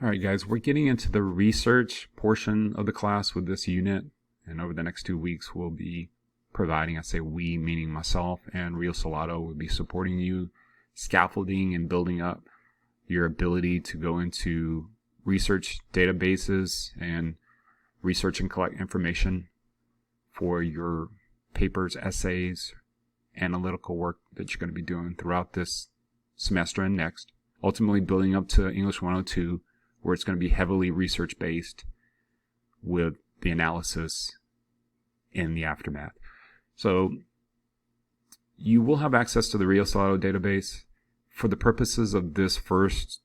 All right, guys, we're getting into the research portion of the class with this unit. And over the next 2 weeks, we'll be providing, I say we, meaning myself and Rio Salato, will be supporting you, scaffolding and building up your ability to go into research databases and research and collect information for your papers, essays, analytical work that you're going to be doing throughout this semester and next. Ultimately building up to English 102, where it's going to be heavily research-based with the analysis in the aftermath. So you will have access to the Rio Salato database. For the purposes of this first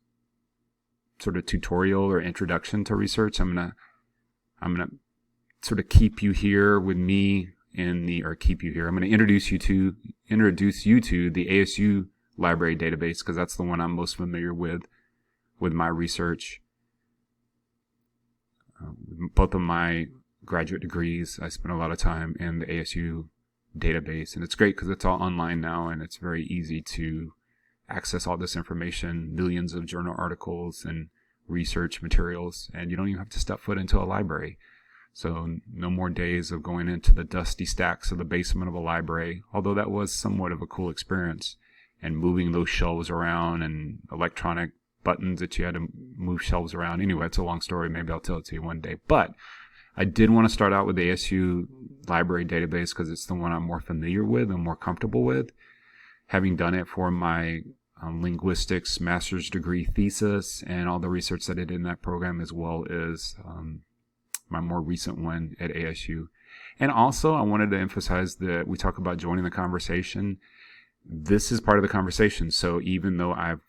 sort of tutorial or introduction to research, I'm gonna sort of keep you here with me I'm going to introduce you to the ASU library database, because that's the one I'm most familiar with my research. Both of my graduate degrees, I spent a lot of time in the ASU database, and it's great because it's all online now, and it's very easy to access all this information, millions of journal articles and research materials, and you don't even have to step foot into a library. So no more days of going into the dusty stacks of the basement of a library, although that was somewhat of a cool experience, and moving those shelves around and electronic buttons that you had to move shelves around. Anyway, it's a long story. Maybe I'll tell it to you one day. But I did want to start out with the ASU library database because it's the one I'm more familiar with and more comfortable with, having done it for my linguistics master's degree thesis and all the research that I did in that program, as well as my more recent one at ASU. And also, I wanted to emphasize that we talk about joining the conversation. This is part of the conversation. So even though I've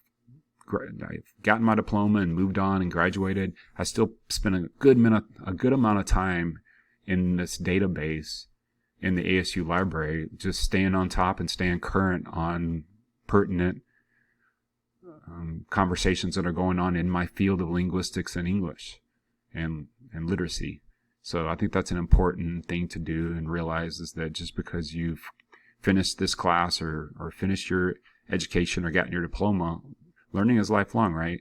gotten my diploma and moved on and graduated, I still spent a good amount of time in this database in the ASU library, just staying on top and staying current on pertinent conversations that are going on in my field of linguistics and English and literacy. So I think that's an important thing to do and realize, is that just because you've finished this class or finished your education or gotten your diploma, learning is lifelong, right?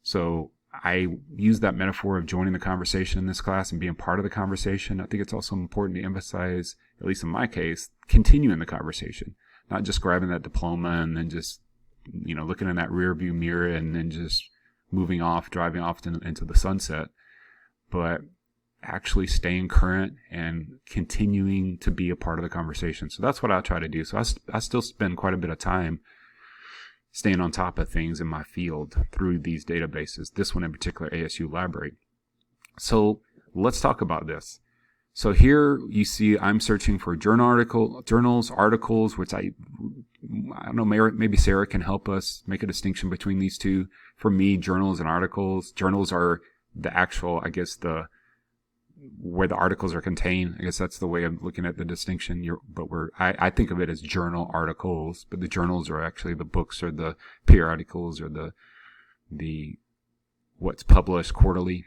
So I use that metaphor of joining the conversation in this class and being part of the conversation. I think it's also important to emphasize, at least in my case, continuing the conversation, not just grabbing that diploma and then just, looking in that rear view mirror and then just driving off into the sunset, but actually staying current and continuing to be a part of the conversation. So that's what I try to do. So I still spend quite a bit of time staying on top of things in my field through these databases, this one in particular, ASU Library. So let's talk about this. So here you see I'm searching for journals, articles, which I don't know, maybe Sarah can help us make a distinction between these two. For me, journals and articles. Journals are the actual, where the articles are contained. I guess that's the way of looking at the distinction. I think of it as journal articles, but the journals are actually the books or the periodicals or the what's published quarterly.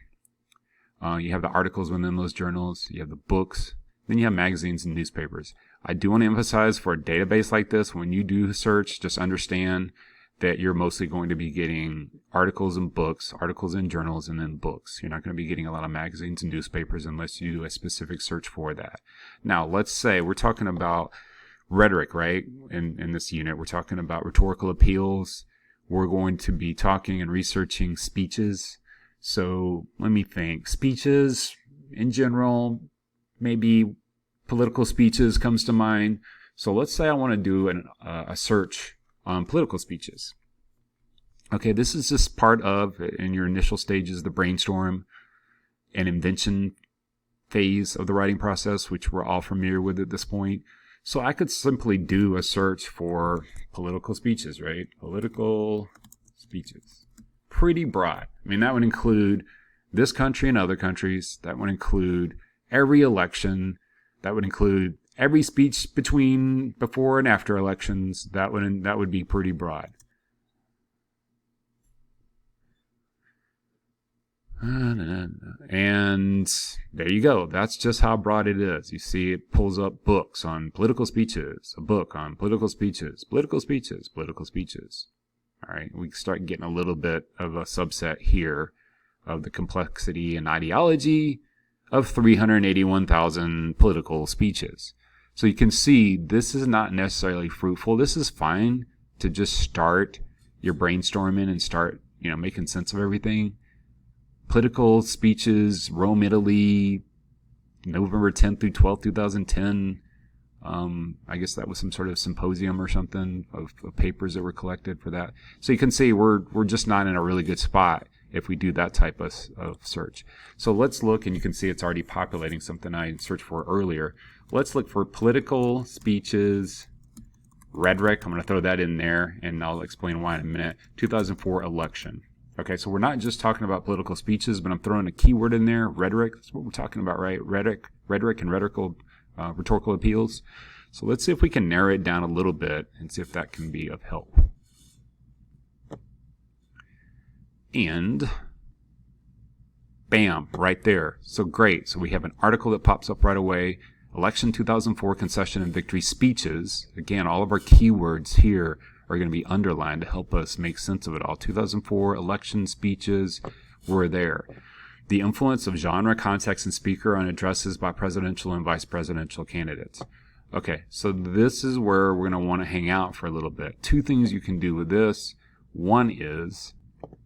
You have the articles within those journals. You have the books. Then you have magazines and newspapers. I do want to emphasize, for a database like this, when you do search, just understand that you're mostly going to be getting articles and books, articles and journals, and then books. You're not going to be getting a lot of magazines and newspapers unless you do a specific search for that. Now, let's say we're talking about rhetoric, right? In this unit, we're talking about rhetorical appeals. We're going to be talking and researching speeches. So let me think. Speeches in general, maybe political speeches comes to mind. So let's say I want to do a search on political speeches. Okay, this is just part of, in your initial stages, the brainstorm and invention phase of the writing process, which we're all familiar with at this point. So I could simply do a search for political speeches, right? Political speeches. Pretty broad. I mean, that would include this country and other countries. That would include every election. That would include every speech before and after elections. That would be pretty broad. And there you go. That's just how broad it is. You see, it pulls up books on political speeches, a book on political speeches, political speeches, political speeches. All right, we start getting a little bit of a subset here. of the complexity and ideology of 381,000 political speeches. So you can see this is not necessarily fruitful. This is fine to just start your brainstorming and start, making sense of everything. Political speeches, Rome, Italy, November 10th through 12th, 2010. I guess that was some sort of symposium or something of papers that were collected for that. So you can see we're just not in a really good spot if we do that type of search. So let's look, and you can see it's already populating something I searched for earlier. Let's look for political speeches, rhetoric. I'm going to throw that in there, and I'll explain why in a minute. 2004 election. Okay, so we're not just talking about political speeches, but I'm throwing a keyword in there, rhetoric. That's what we're talking about, right? Rhetoric and rhetorical appeals. So let's see if we can narrow it down a little bit and see if that can be of help. And bam, right there. So great. So we have an article that pops up right away. Election 2004 concession and victory speeches. Again, all of our keywords here are going to be underlined to help us make sense of it all. 2004 election speeches were there. The influence of genre, context, and speaker on addresses by presidential and vice presidential candidates. Okay, so this is where we're going to want to hang out for a little bit. Two things you can do with this. One is,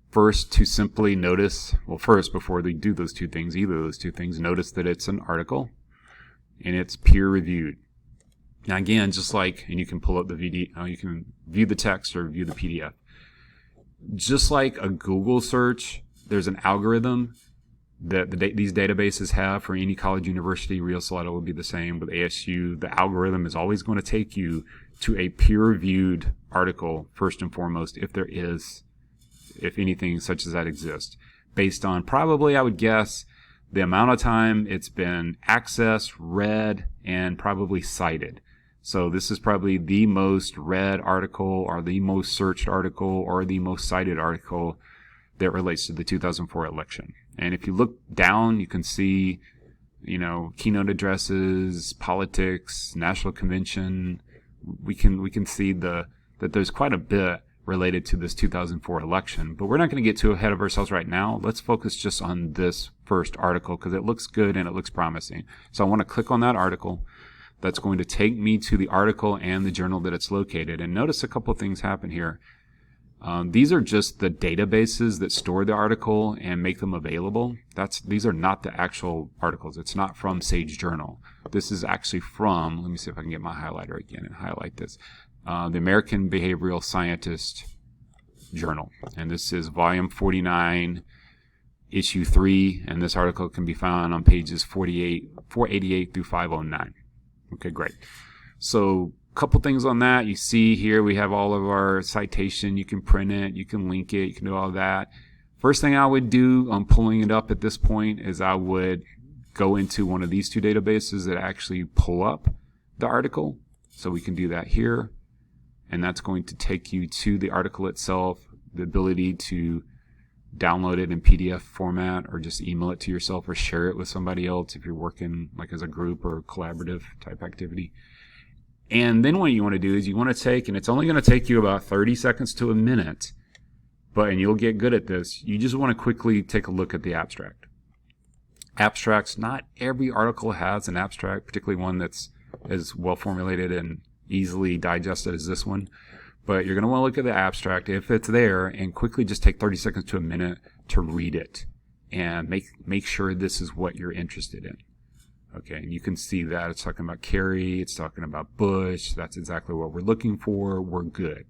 first, to simply notice, first, before they do those two things, either of those two things, notice that it's an article and it's peer-reviewed. Now again, just like, and you can pull up the video, you can view the text or view the PDF. Just like a Google search, there's an algorithm that these databases have for any college, university. Real Salado will be the same with ASU. The algorithm is always going to take you to a peer-reviewed article first and foremost, if anything such as that exists, based on probably, I would guess, the amount of time it's been accessed, read, and probably cited. So this is probably the most read article or the most searched article or the most cited article that relates to the 2004 election. And if you look down, you can see, keynote addresses, politics, national convention. We can see that there's quite a bit related to this 2004 election, but we're not going to get too ahead of ourselves right now. Let's focus just on this first article because it looks good and it looks promising. So I want to click on that article. That's going to take me to the article and the journal that it's located. And notice a couple of things happen here. These are just the databases that store the article and make them available. These are not the actual articles. It's not from Sage Journal. This is actually from, let me see if I can get my highlighter again and highlight this, the American Behavioral Scientist Journal. And this is volume 49, issue 3, and this article can be found on pages 488 through 509. Okay, great. So couple things on that. You see here we have all of our citation. You can print it, you can link it, you can do all that. First thing I would do on pulling it up at this point is I would go into one of these two databases that actually pull up the article. So we can do that here, and that's going to take you to the article itself, the ability to download it in PDF format or just email it to yourself or share it with somebody else if you're working like as a group or collaborative type activity. And then what you want to do is you want to take, and it's only going to take you about 30 seconds to a minute, and you'll get good at this. You just want to quickly take a look at the abstract. Abstracts, not every article has an abstract, particularly one that's as well formulated and easily digested as this one. But you're going to want to look at the abstract if it's there and quickly just take 30 seconds to a minute to read it and make sure this is what you're interested in. Okay, and you can see that it's talking about Kerry, it's talking about Bush. That's exactly what we're looking for. We're good.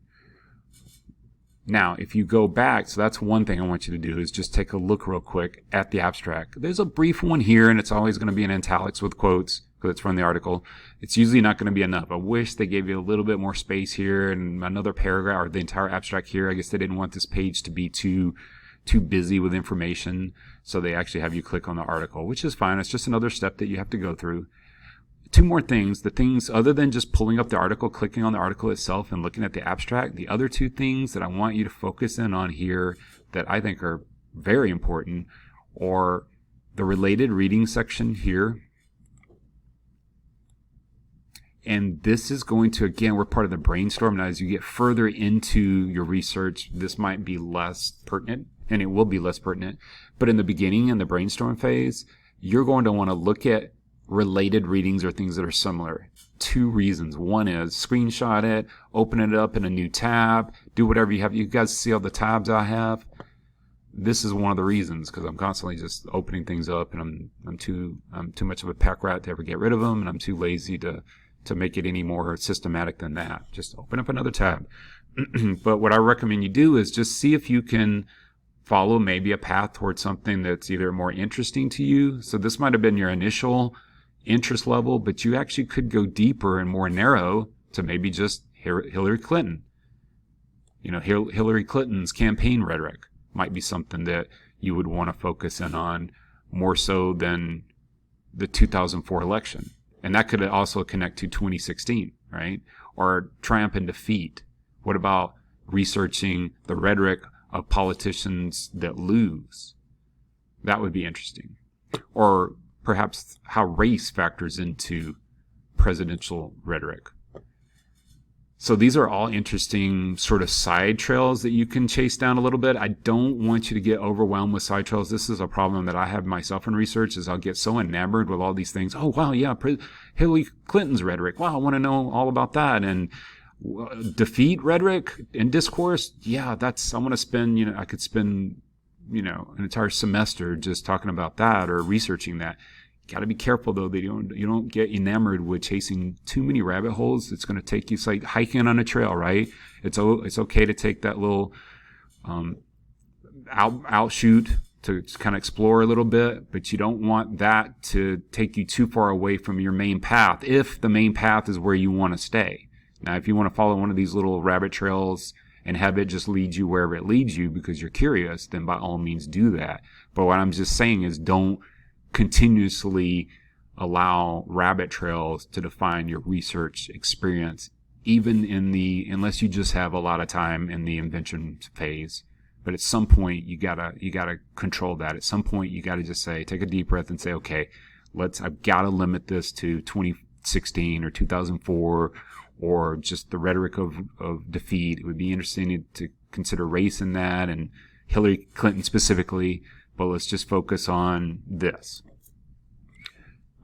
Now, if you go back, so that's one thing I want you to do is just take a look real quick at the abstract. There's a brief one here, and it's always going to be in italics with quotes because it's from the article. It's usually not going to be enough. I wish they gave you a little bit more space here and another paragraph or the entire abstract here. I guess they didn't want this page to be too busy with information, so they actually have you click on the article, which is fine. It's just another step that you have to go through. Two more things. The things other than just pulling up the article, clicking on the article itself and looking at the abstract, the other two things that I want you to focus in on here that I think are very important are the related reading section here. And this is going to, again, we're part of the brainstorm. Now, as you get further into your research, this might be less pertinent and it will be less pertinent. But in the beginning, in the brainstorm phase, you're going to want to look at related readings or things that are similar. 2 reasons. One is screenshot it, open it up in a new tab, do whatever you have. You guys see all the tabs I have? This is one of the reasons, because I'm constantly just opening things up, and I'm too much of a pack rat to ever get rid of them, and I'm too lazy to make it any more systematic than that. Just open up another tab. But what I recommend you do is just see if you can follow maybe a path towards something that's either more interesting to you. So this might have been your initial interest level, but you actually could go deeper and more narrow to maybe just Hillary Clinton. Hillary Clinton's campaign rhetoric might be something that you would want to focus in on more so than the 2004 election. And that could also connect to 2016, right? Or triumph and defeat. What about researching the rhetoric of politicians that lose? That would be interesting. Or perhaps how race factors into presidential rhetoric. So these are all interesting sort of side trails that you can chase down a little bit. I don't want you to get overwhelmed with side trails. This is a problem that I have myself in research, is I'll get so enamored with all these things. Oh, wow, yeah, Hillary Clinton's rhetoric. Wow, I want to know all about that. And defeat rhetoric and discourse. Yeah, I want to spend, I could spend, an entire semester just talking about that or researching that. Got to be careful though that you don't get enamored with chasing too many rabbit holes. It's going to take you. It's like hiking on a trail, right? It's okay to take that little outshoot to kind of explore a little bit, but you don't want that to take you too far away from your main path, if the main path is where you want to stay. Now, if you want to follow one of these little rabbit trails and have it just lead you wherever it leads you because you're curious, then by all means do that. But what I'm just saying is, don't continuously allow rabbit trails to define your research experience, even unless you just have a lot of time in the invention phase. But at some point you gotta control that. At some point you gotta just take a deep breath and say, okay, I've gotta limit this to 2016 or 2004, or just the rhetoric of defeat. It would be interesting to consider race in that, and Hillary Clinton specifically, but let's just focus on this.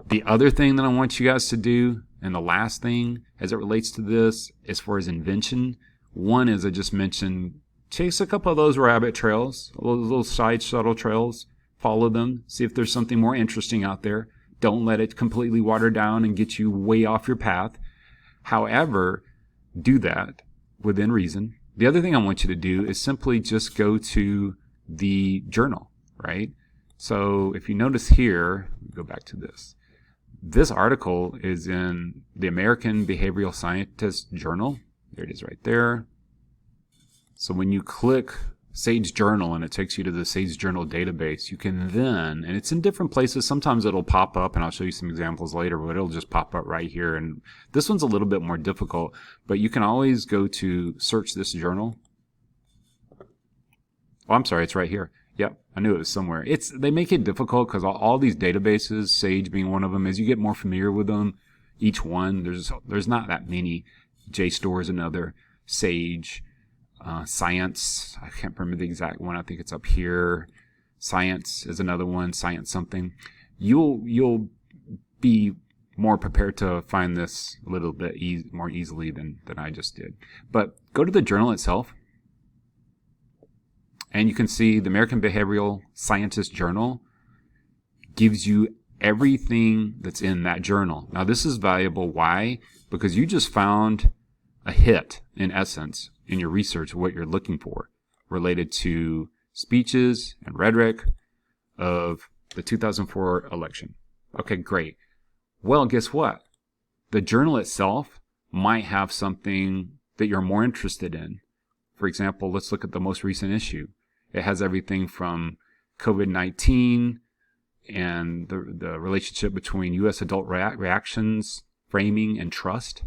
The other thing that I want you guys to do, and the last thing as it relates to this, as far as invention, one is, I just mentioned, chase a couple of those rabbit trails, little side shuttle trails, follow them, see if there's something more interesting out there. Don't let it completely water down and get you way off your path. However, do that within reason. The other thing I want you to do is simply just go to the journal, right? So if you notice here, go back to this. This article is in the American Behavioral Scientist Journal. There it is right there. So when you click Sage Journal and it takes you to the Sage Journal database, you can then, and it's in different places. Sometimes it'll pop up, and I'll show you some examples later, but it'll just pop up right here. And this one's a little bit more difficult, but you can always go to search this journal. Oh, I'm sorry, it's right here. Yep, I knew it was somewhere. They make it difficult because all these databases, Sage being one of them, as you get more familiar with them, each one, there's not that many. JSTOR is another, Sage, Science, I can't remember the exact one. I think it's up here. Science is another one, Science something. You'll be more prepared to find this a little bit more easily than I just did. But go to the journal itself, and you can see the American Behavioral Scientist Journal gives you everything that's in that journal. Now, this is valuable. Why? Because you just found a hit, in essence, in your research, what you're looking for related to speeches and rhetoric of the 2004 election. Okay, great. Well, guess what? The journal itself might have something that you're more interested in. For example, let's look at the most recent issue. It has everything from COVID-19 and the relationship between U.S. adult reactions, framing, and trust.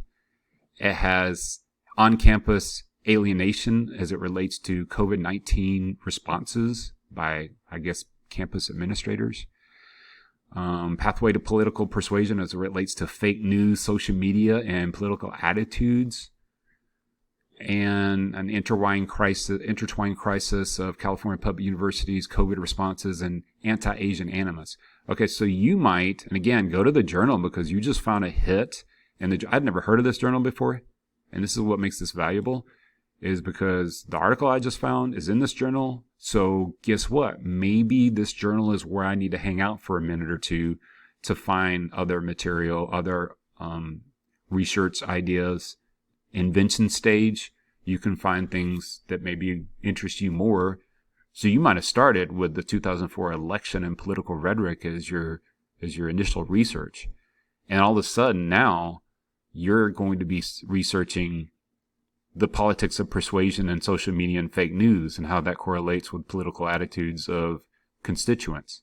It has on-campus alienation as it relates to COVID-19 responses by, I guess, campus administrators. Pathway to political persuasion as it relates to fake news, social media, and political attitudes. and an intertwined crisis of California public universities, COVID responses, and anti-Asian animus. Okay, so you might, and again, go to the journal because you just found a hit, and I'd never heard of this journal before, and this is what makes this valuable, is because the article I just found is in this journal. So guess what? Maybe this journal is where I need to hang out for a minute or two to find other material, other research ideas. Invention stage, you can find things that maybe interest you more. So you might have started with the 2004 election and political rhetoric as your initial research, and all of a sudden now you're going to be researching the politics of persuasion and social media and fake news and how that correlates with political attitudes of constituents.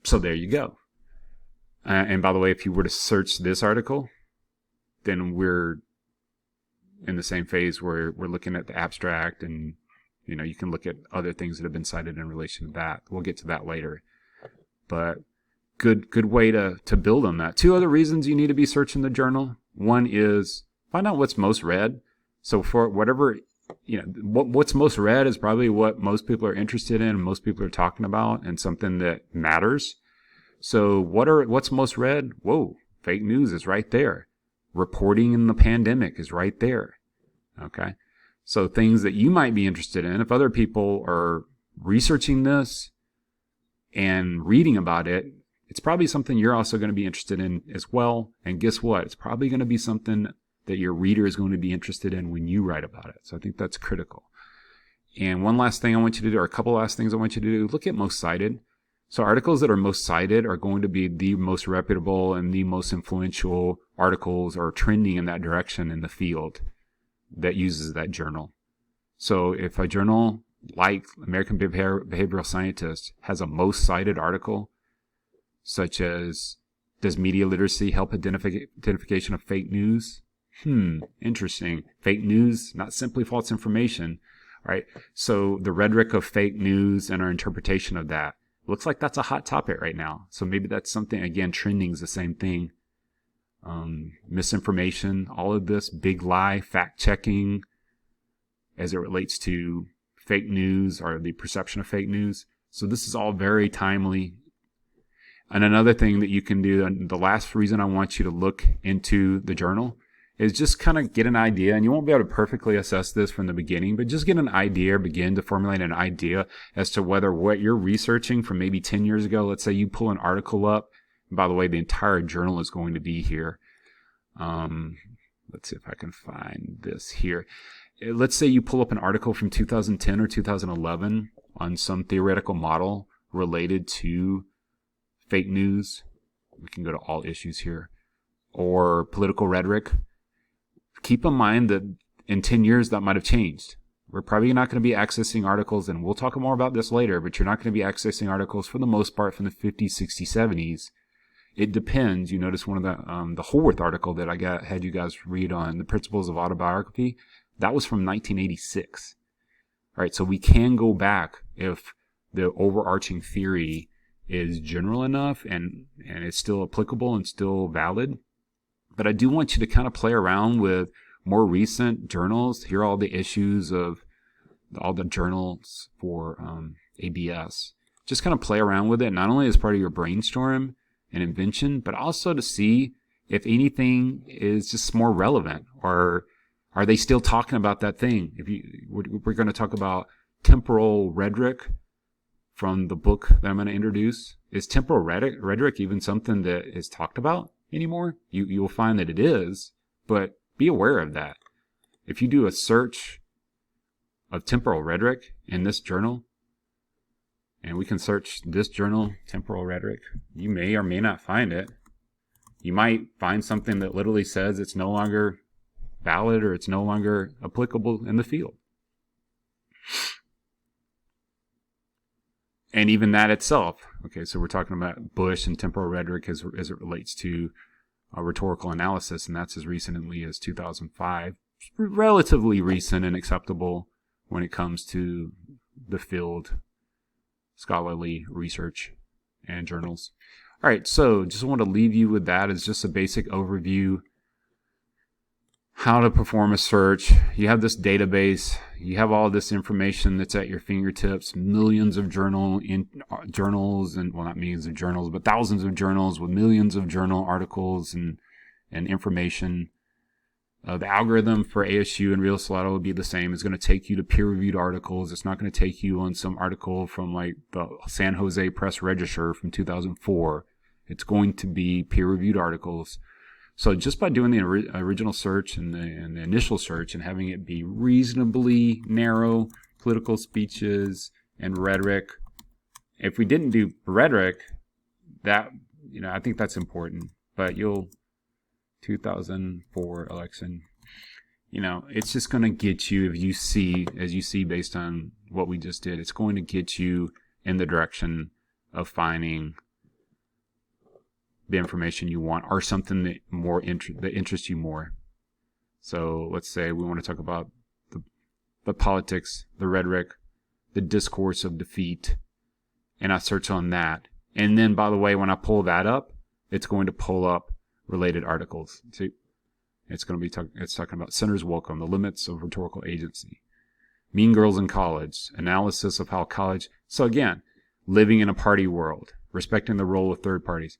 So there you go. And by the way, if you were to search this article, then we're in the same phase where we're looking at the abstract, and you can look at other things that have been cited in relation to that. We'll get to that later. But good way to build on that. Two other reasons you need to be searching the journal. One is find out what's most read. So for whatever, what's most read is probably what most people are interested in and most people are talking about, and something that matters. So what's most read? Whoa, fake news is right there. Reporting in the pandemic is right there. Okay. So things that you might be interested in, if other people are researching this and reading about it, it's probably something you're also going to be interested in as well. And guess what? It's probably going to be something that your reader is going to be interested in when you write about it. So I think that's critical. And one last thing I want you to do, or a couple last things I want you to do, look at most cited. So articles that are most cited are going to be the most reputable and the most influential articles or trending in that direction in the field that uses that journal. So if a journal like American Behavioral Scientist has a most cited article, such as does media literacy help identification of fake news? Interesting. Fake news, not simply false information, right? So the rhetoric of fake news and our interpretation of that looks like that's a hot topic right now. So maybe that's something, again, trending is the same thing. Misinformation, all of this, big lie, fact checking as it relates to fake news or the perception of fake news. So this is all very timely. And another thing that you can do, and the last reason I want you to look into the journal, is just kind of get an idea, and you won't be able to perfectly assess this from the beginning, but just get an idea, begin to formulate an idea as to whether what you're researching from maybe 10 years ago, let's say you pull an article up, and by the way, the entire journal is going to be here. Let's see if I can find this here. Let's say you pull up an article from 2010 or 2011 on some theoretical model related to fake news. We can go to all issues here. Or political rhetoric. Keep in mind that in 10 years that might have changed. We're probably not going to be accessing articles, and we'll talk more about this later, but you're not going to be accessing articles for the most part from the 50s, 60s, 70s. It depends. You notice one of the Holworth article that I had you guys read on the principles of autobiography. That was from 1986. All right, so we can go back if the overarching theory is general enough and it's still applicable and still valid. But I do want you to kind of play around with more recent journals. Here are all the issues of all the journals for ABS. Just kind of play around with it, not only as part of your brainstorm and invention, but also to see if anything is just more relevant, or are they still talking about that thing? We're going to talk about temporal rhetoric from the book that I'm going to introduce. Is temporal rhetoric even something that is talked about anymore? You'll find that it is, but be aware of that. If you do a search of temporal rhetoric in this journal, and we can search this journal, temporal rhetoric, you may or may not find it. You might find something that literally says it's no longer valid or it's no longer applicable in the field. And even that itself, okay, so we're talking about Bush and temporal rhetoric as it relates to rhetorical analysis, and that's as recently as 2005. It's relatively recent and acceptable when it comes to the field, scholarly research, and journals. All right, so just want to leave you with that as just a basic overview. how to perform a search. You have this database. You have all this information that's at your fingertips. Millions of journals, and well, not millions of journals, but thousands of journals with millions of journal articles and information. The algorithm for ASU and Real Salado will be the same. It's going to take you to peer-reviewed articles. It's not going to take you on some article from like the San Jose Press Register from 2004. It's going to be peer-reviewed articles. So just by doing the original search and the initial search and having it be reasonably narrow, political speeches and rhetoric. If we didn't do rhetoric, that, I think that's important. But 2004 election, it's just going to get you, as you see based on what we just did, it's going to get you in the direction of finding the information you want or something that interests you more. So let's say we want to talk about the politics, the rhetoric, the discourse of defeat, and I search on that. And then, by the way, when I pull that up, it's going to pull up related articles. See, it's talking about Center's Welcome, the limits of rhetorical agency, Mean Girls in College, analysis of how college. So again, living in a party world, respecting the role of third parties.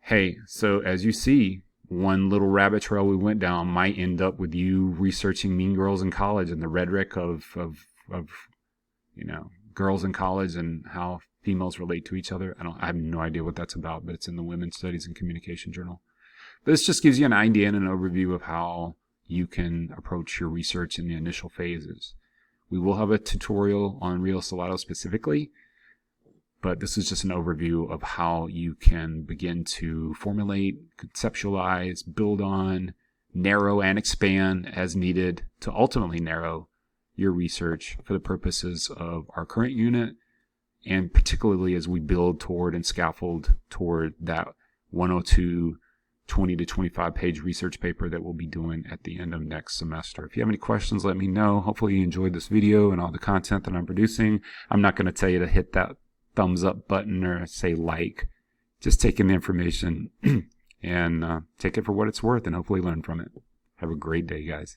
Hey, so as you see, one little rabbit trail we went down might end up with you researching Mean Girls in College and the rhetoric of girls in college and how females relate to each other. I have no idea what that's about, but it's in the Women's Studies and Communication Journal. But this just gives you an idea and an overview of how you can approach your research in the initial phases. We will have a tutorial on Real Salado specifically, but this is just an overview of how you can begin to formulate, conceptualize, build on, narrow, and expand as needed to ultimately narrow your research for the purposes of our current unit, and particularly as we build toward and scaffold toward that 102, 20 to 25 page research paper that we'll be doing at the end of next semester. If you have any questions, let me know. Hopefully you enjoyed this video and all the content that I'm producing. I'm not going to tell you to hit that thumbs up button or say like. Just take in the information and take it for what it's worth and hopefully learn from it. Have a great day, guys.